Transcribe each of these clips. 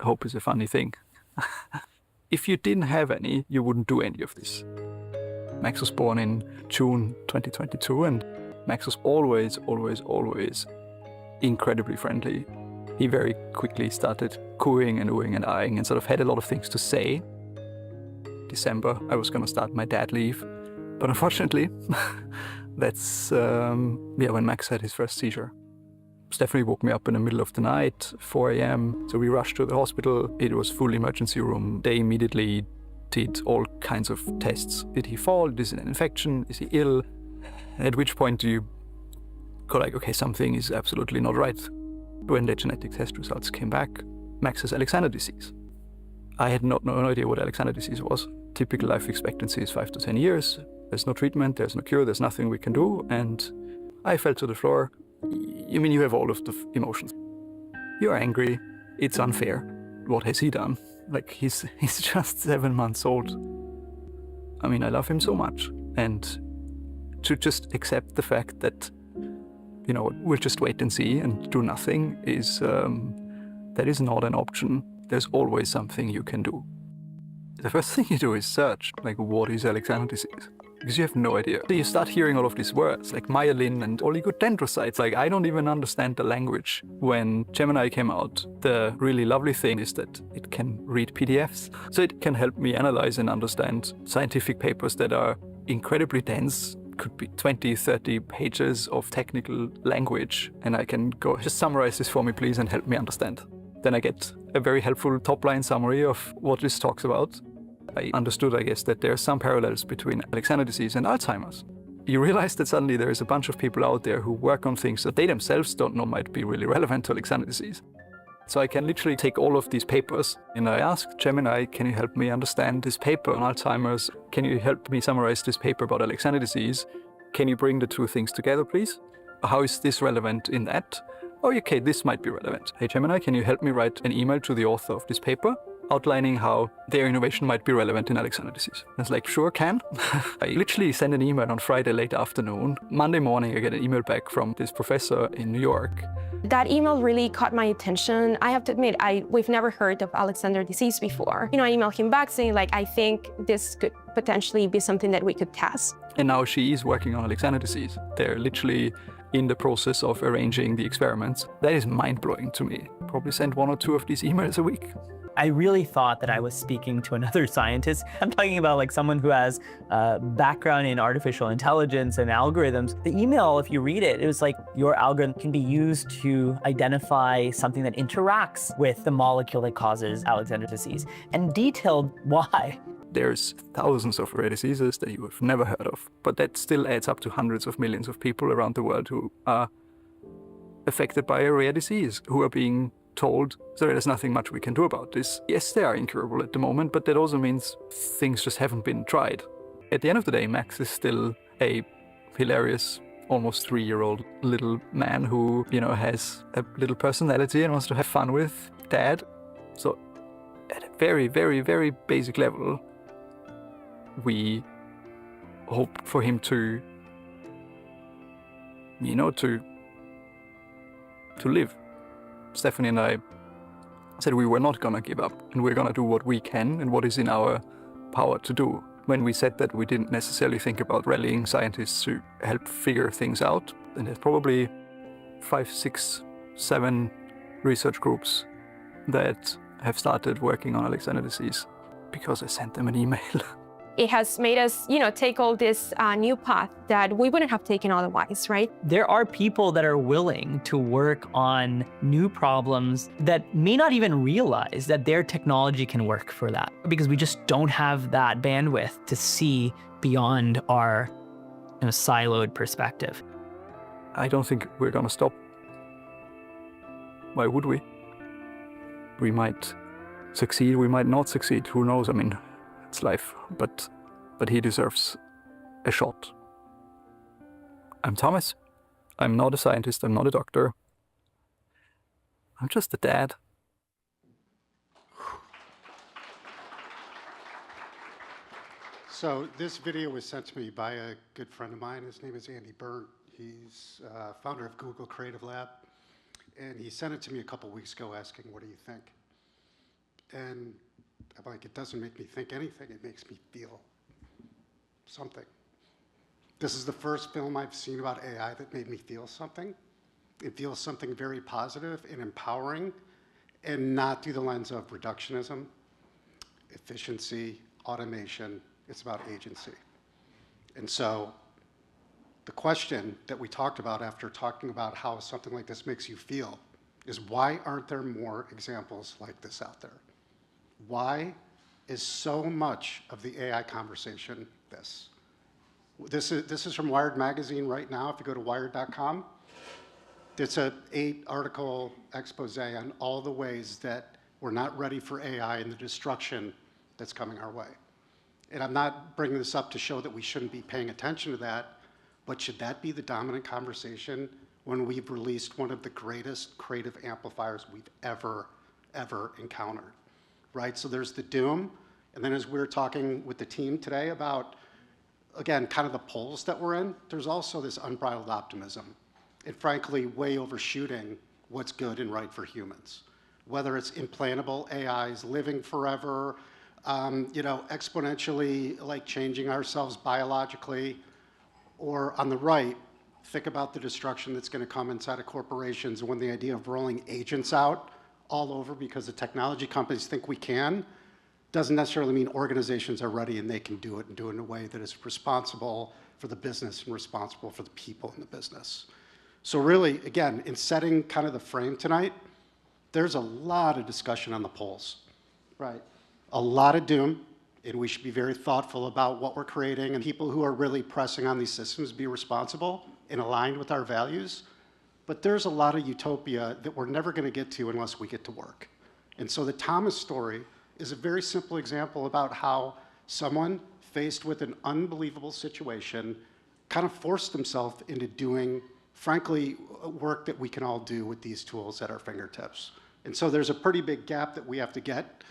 hope is a funny thing. If you didn't have any, you wouldn't do any of this. Max was born in June 2022, and Max was always incredibly friendly. He very quickly started cooing and oohing and eyeing and sort of had a lot of things to say. December, I was going to start my dad leave, but unfortunately, that's when Max had his first seizure. Stephanie woke me up in the middle of the night, 4 a.m. So we rushed to the hospital. It was full emergency room. They immediately did all kinds of tests. Did he fall? Is it an infection? Is he ill? At which point do you go like, okay, something is absolutely not right. When the genetic test results came back, Max has Alexander disease. I had no idea what Alexander disease was. Typical life expectancy is 5 to 10 years. There's no treatment, there's no cure, there's nothing we can do. And I fell to the floor. You have all of the emotions. You're angry, it's unfair. What has he done? Like, he's just 7 months old. I mean, I love him so much. And to just accept the fact that, we'll just wait and see and do nothing that is not an option. There's always something you can do. The first thing you do is search, like, what is Alexander disease? Because you have no idea. So you start hearing all of these words, like myelin and oligodendrocytes. Like, I don't even understand the language. When Gemini came out, the really lovely thing is that it can read PDFs. So it can help me analyze and understand scientific papers that are incredibly dense, could be 20, 30 pages of technical language. And I can go, just summarize this for me, please, and help me understand. Then I get a very helpful top-line summary of what this talks about. I understood, I guess, that there are some parallels between Alexander disease and Alzheimer's. You realize that suddenly there is a bunch of people out there who work on things that they themselves don't know might be really relevant to Alexander disease. So I can literally take all of these papers and I ask Gemini, can you help me understand this paper on Alzheimer's? Can you help me summarize this paper about Alexander disease? Can you bring the two things together, please? How is this relevant in that? Oh, okay, this might be relevant. Hey Gemini, can you help me write an email to the author of this paper outlining how their innovation might be relevant in Alexander disease? I was like, sure, can. I literally send an email on Friday late afternoon. Monday morning, I get an email back from this professor in New York. That email really caught my attention. I have to admit, we've never heard of Alexander disease before. I emailed him back saying, like, I think this could potentially be something that we could test. And now she is working on Alexander disease. They're literally in the process of arranging the experiments. That is mind-blowing to me. Probably send 1 or 2 of these emails a week. I really thought that I was speaking to another scientist. I'm talking about like someone who has a background in artificial intelligence and algorithms. The email, if you read it, it was like your algorithm can be used to identify something that interacts with the molecule that causes Alexander disease and detailed why. There's thousands of rare diseases that you have never heard of, but that still adds up to hundreds of millions of people around the world who are affected by a rare disease, who are being told, so there's nothing much we can do about this. Yes, they are incurable at the moment, but that also means things just haven't been tried. At the end of the day, Max is still a hilarious, almost 3-year-old little man who, has a little personality and wants to have fun with Dad. So at a very, very, very basic level, we hope for him to, to live. Stephanie and I said we were not gonna give up and we're gonna do what we can and what is in our power to do. When we said that, we didn't necessarily think about rallying scientists to help figure things out. And there's probably 5, 6, 7 research groups that have started working on Alexander disease because I sent them an email. It has made us, take all this new path that we wouldn't have taken otherwise, right? There are people that are willing to work on new problems that may not even realize that their technology can work for that, because we just don't have that bandwidth to see beyond our siloed perspective. I don't think we're gonna stop. Why would we? We might succeed, we might not succeed, who knows? I mean, it's life, but he deserves a shot. I'm Thomas. I'm not a scientist, I'm not a doctor. I'm just a dad. So this video was sent to me by a good friend of mine. His name is Andy Byrne. He's founder of Google Creative Lab. And he sent it to me a couple weeks ago asking, what do you think? And I'm like, it doesn't make me think anything. It makes me feel something. This is the first film I've seen about AI that made me feel something. It feels something very positive and empowering, and not through the lens of reductionism, efficiency, automation. It's about agency. And so the question that we talked about after talking about how something like this makes you feel is, why aren't there more examples like this out there? Why is so much of the AI conversation this? This is from Wired magazine right now. If you go to wired.com, it's an 8-article expose on all the ways that we're not ready for AI and the destruction that's coming our way. And I'm not bringing this up to show that we shouldn't be paying attention to that, but should that be the dominant conversation when we've released one of the greatest creative amplifiers we've ever encountered, right? So there's the doom, and then as we were talking with the team today about, again, kind of the poles that we're in, there's also this unbridled optimism, and frankly, way overshooting what's good and right for humans. Whether it's implantable AIs living forever, exponentially like changing ourselves biologically, or on the right, think about the destruction that's going to come inside of corporations when the idea of rolling agents out all over because the technology companies think we can, doesn't necessarily mean organizations are ready and they can do it and do it in a way that is responsible for the business and responsible for the people in the business. So really, again, in setting kind of the frame tonight, there's a lot of discussion on the polls, right? A lot of doom, and we should be very thoughtful about what we're creating, and people who are really pressing on these systems be responsible and aligned with our values. But there's a lot of utopia that we're never going to get to unless we get to work. And so the Thomas story is a very simple example about how someone faced with an unbelievable situation kind of forced themselves into doing, frankly, work that we can all do with these tools at our fingertips. And so there's a pretty big gap that we have to get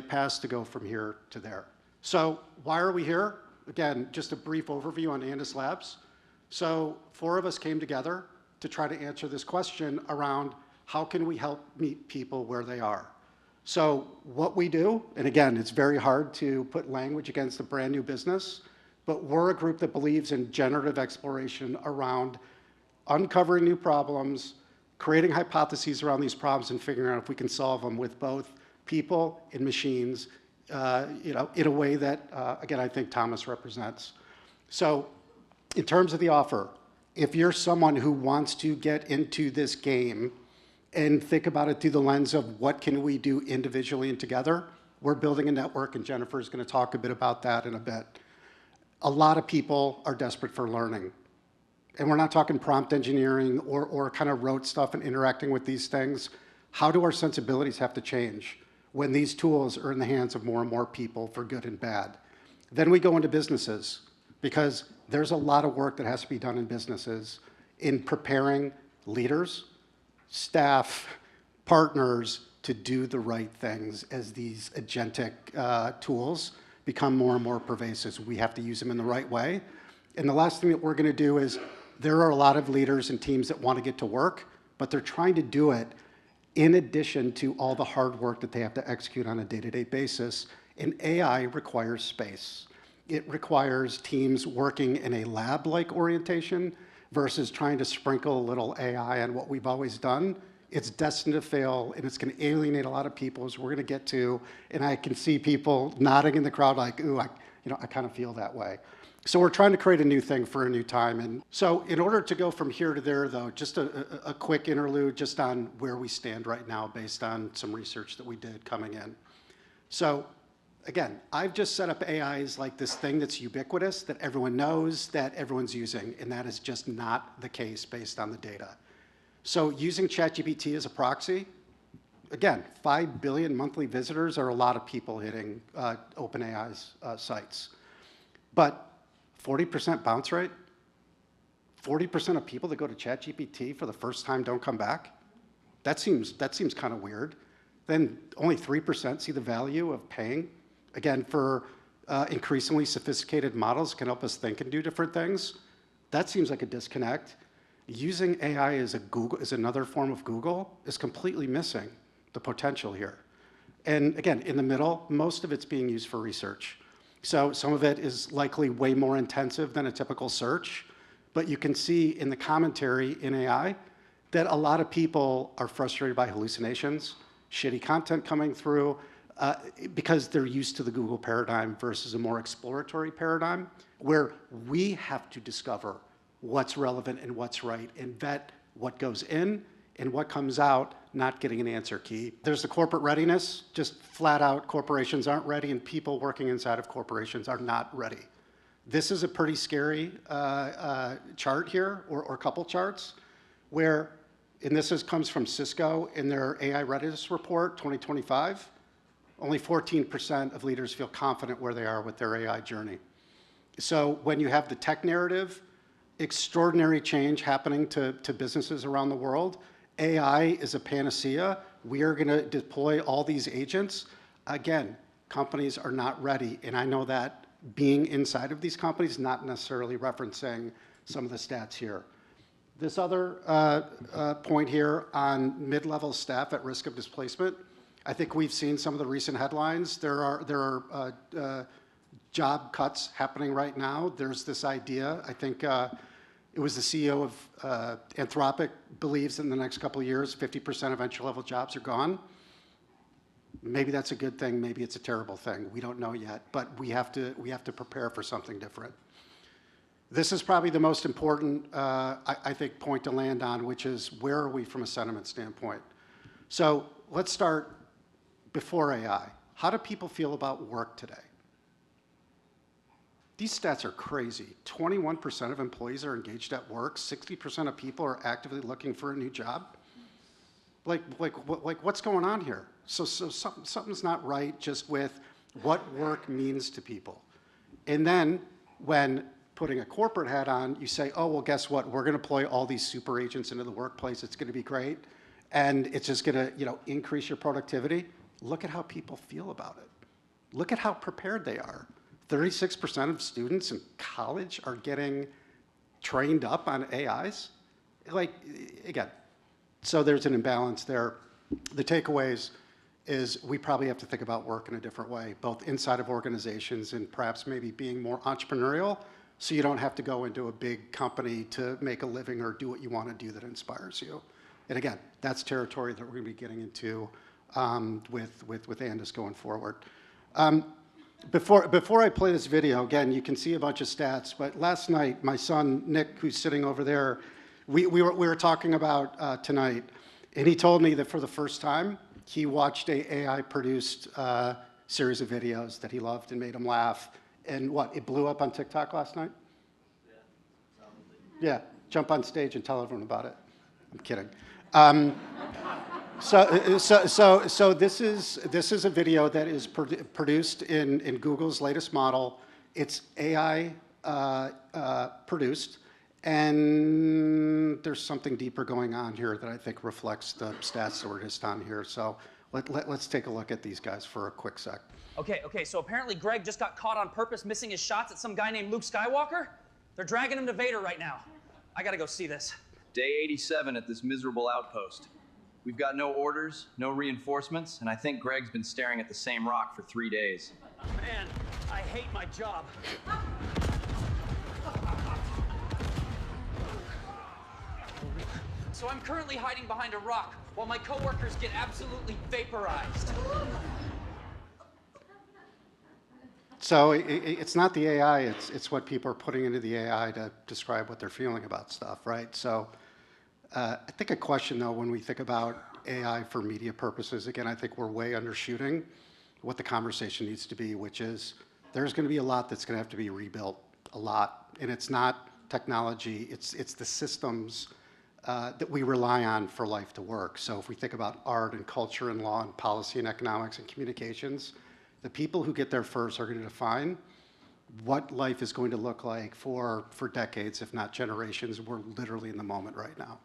past to go from here to there. So why are we here? Again, just a brief overview on Andus Labs. So 4 of us came together to try to answer this question around how can we help meet people where they are. So what we do, and again, it's very hard to put language against a brand new business, but we're a group that believes in generative exploration around uncovering new problems, creating hypotheses around these problems, and figuring out if we can solve them with both people and machines, in a way that, again, I think Thomas represents. So in terms of the offer, if you're someone who wants to get into this game and think about it through the lens of what can we do individually and together, we're building a network, and Jennifer is going to talk a bit about that in a bit. A lot of people are desperate for learning. And we're not talking prompt engineering or kind of rote stuff and interacting with these things. How do our sensibilities have to change when these tools are in the hands of more and more people for good and bad? Then we go into businesses, because there's a lot of work that has to be done in businesses in preparing leaders, staff, partners to do the right things as these agentic tools become more and more pervasive. We have to use them in the right way. And the last thing that we're going to do is, there are a lot of leaders and teams that want to get to work, but they're trying to do it in addition to all the hard work that they have to execute on a day-to-day basis. And AI requires space. It requires teams working in a lab-like orientation versus trying to sprinkle a little AI on what we've always done. It's destined to fail, and it's going to alienate a lot of people, as we're going to get to. And I can see people nodding in the crowd like, ooh, I kind of feel that way. So we're trying to create a new thing for a new time. And so in order to go from here to there, though, just a quick interlude just on where we stand right now based on some research that we did coming in. So again, I've just set up AI as like this thing that's ubiquitous, that everyone knows, that everyone's using, and that is just not the case based on the data. So using ChatGPT as a proxy, again, 5 billion monthly visitors are a lot of people hitting OpenAI's sites. But 40% bounce rate, 40% of people that go to ChatGPT for the first time don't come back. That seems kind of weird. Then only 3% see the value of paying. Again, for increasingly sophisticated models can help us think and do different things. That seems like a disconnect. Using AI as another form of Google is completely missing. the potential here. And again, in the middle, most of it's being used for research. So some of it is likely way more intensive than a typical search, but you can see in the commentary in AI that a lot of people are frustrated by hallucinations, shitty content coming through, because they're used to the Google paradigm versus a more exploratory paradigm, where we have to discover what's relevant and what's right and vet what goes in and what comes out, not getting an answer key. There's the corporate readiness, just flat out corporations aren't ready and people working inside of corporations are not ready. This is a pretty scary chart here, or a couple charts, where, and this comes from Cisco in their AI readiness report 2025, only 14% of leaders feel confident where they are with their AI journey. So when you have the tech narrative, extraordinary change happening to businesses around the world, AI is a panacea. We are going to deploy all these agents. Again, companies are not ready, and I know that being inside of these companies, not necessarily referencing some of the stats here. This other point here on mid-level staff at risk of displacement, I think we've seen some of the recent headlines. There are job cuts happening right now. There's this idea, I think it was the CEO of Anthropic believes in the next couple of years, 50% of entry-level jobs are gone. Maybe that's a good thing, maybe it's a terrible thing. We don't know yet, but we have to prepare for something different. This is probably the most important, I think, point to land on, which is where are we from a sentiment standpoint? So let's start before AI. How do people feel about work today? These stats are crazy. 21% of employees are engaged at work. 60% of people are actively looking for a new job. Like what's going on here? So something's not right just with what work means to people. And then when putting a corporate hat on, you say, oh, well, guess what? We're going to deploy all these super agents into the workplace. It's going to be great. And it's just going to increase your productivity. Look at how people feel about it. Look at how prepared they are. 36% of students in college are getting trained up on AIs. Again, so there's an imbalance there. The takeaways is we probably have to think about work in a different way, both inside of organizations and perhaps maybe being more entrepreneurial, so you don't have to go into a big company to make a living or do what you want to do that inspires you. And again, that's territory that we're going to be getting into with Andus going forward. Before I play this video, again, you can see a bunch of stats, but last night, my son, Nick, who's sitting over there, we were talking about tonight, and he told me that for the first time, he watched a AI-produced series of videos that he loved and made him laugh. And what, it blew up on TikTok last night? Yeah, jump on stage and tell everyone about it. I'm kidding. So this is a video that is produced in Google's latest model. It's AI produced, and there's something deeper going on here that I think reflects the stats that were just on here. So let's take a look at these guys for a quick sec. Okay, so apparently Greg just got caught on purpose missing his shots at some guy named Luke Skywalker. They're dragging him to Vader right now. I gotta go see this. Day 87 at this miserable outpost. We've got no orders, no reinforcements, and I think Greg's been staring at the same rock for 3 days. Man, I hate my job. So I'm currently hiding behind a rock while my coworkers get absolutely vaporized. So it's not the AI, it's what people are putting into the AI to describe what they're feeling about stuff, right? So I think a question, though, when we think about AI for media purposes, again, I think we're way undershooting what the conversation needs to be, which is there's going to be a lot that's going to have to be rebuilt, a lot. And it's not technology, it's the systems that we rely on for life to work. So if we think about art and culture and law and policy and economics and communications, the people who get there first are going to define what life is going to look like for decades, if not generations. We're literally in the moment right now.